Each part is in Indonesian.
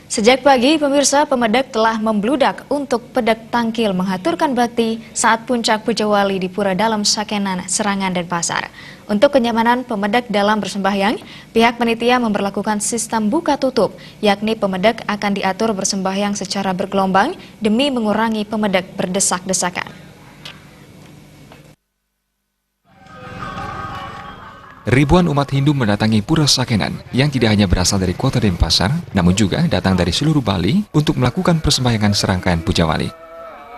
Sejak pagi, pemirsa, pemedak telah membludak untuk pedek tangkil mengaturkan bakti saat puncak Puja Wali di Pura Dalam Sakenan, Serangan, Denpasar. Untuk kenyamanan pemedak dalam bersembahyang, pihak panitia memberlakukan sistem buka tutup, yakni pemedak akan diatur bersembahyang secara bergelombang demi mengurangi pemedak berdesak-desakan. Ribuan umat Hindu mendatangi Pura Sakenan yang tidak hanya berasal dari kota Denpasar, namun juga datang dari seluruh Bali untuk melakukan persembahyangan serangkaian Puja Wali.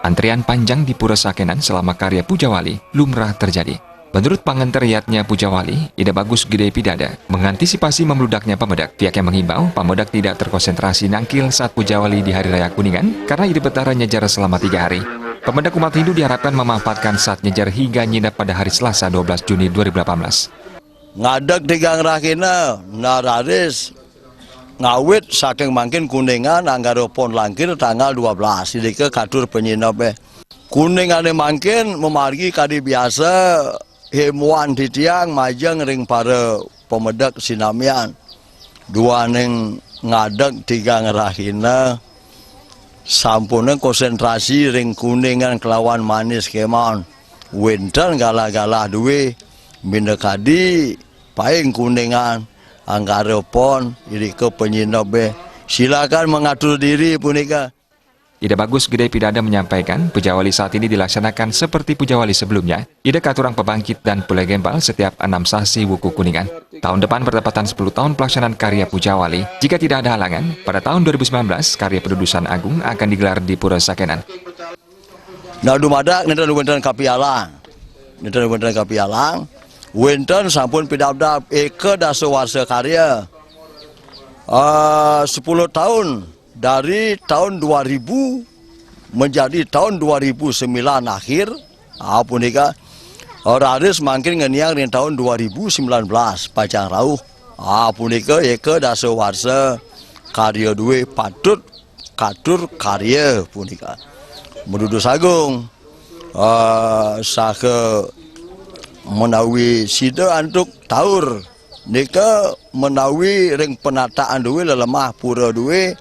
Antrian panjang di Pura Sakenan selama karya Puja Wali lumrah terjadi. Menurut panganteriatnya Puja Wali, Ida Bagus Gede Pidada, mengantisipasi membludaknya pemedak, pihaknya menghimbau pemedak tidak terkonsentrasi nangkil saat Puja Wali di Hari Raya Kuningan karena Ida Betara nyejar selama 3 hari. Pemedak umat Hindu diharapkan memanfaatkan saat nyejar hingga nginap pada hari Selasa 12 Juni 2018. Ngadeg di Gang Rakina, nararis ngawit saking mangkin Kuningan anggaro pon langkir tanggal 12 jadi ke katur penyinap Kuningan mangkin memargi kadi biasa himuan di tiang majang ring para pemedak sinamian dua neng ngadeg di Gang Rakina sampune konsentrasi ring Kuningan kelawan manis kemon winter galah-galah duwe Mindekadi paling Kuningan anggara pon jadi ke penyinap silakan mengatur diri punika. Ida Bagus Gede Pidada menyampaikan Puja Wali saat ini dilaksanakan seperti Puja Wali sebelumnya. Ida katurang pebangkit dan pule gembal setiap 6 sasi wuku Kuningan. Tahun depan bertepatan 10 tahun pelaksanaan karya Puja Wali. Jika tidak ada halangan, pada tahun 2019 karya Pedudusan Agung akan digelar di Pura Sakenan. Nah dumadak nenten kapialang. Winten sampun pidabdab Eke Daso Warsa Karya 10 tahun dari tahun 2000 menjadi tahun 2009 akhir punika raris makin ngeniang di tahun 2019 pacang rauh punika Eke Daso Warsa Karya duwe patut katur karya punika Medudus Agung sake menawi sida antuk taur nika menawi ring penataan duwe lelemah pura duwe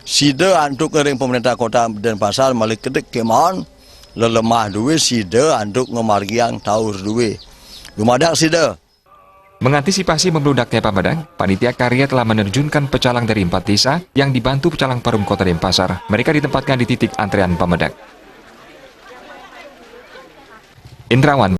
sida antuk ring pemerintah kota Denpasar malik kedek kemon lelemah duwe sida antuk ngemargiang taur duwe lumadak sida. Mengantisipasi membludaknya pemedak, panitia karya telah menerjunkan pecalang dari 4 desa yang dibantu pecalang Perum Kota Denpasar. Mereka ditempatkan di titik antrean pemedak. Indrawan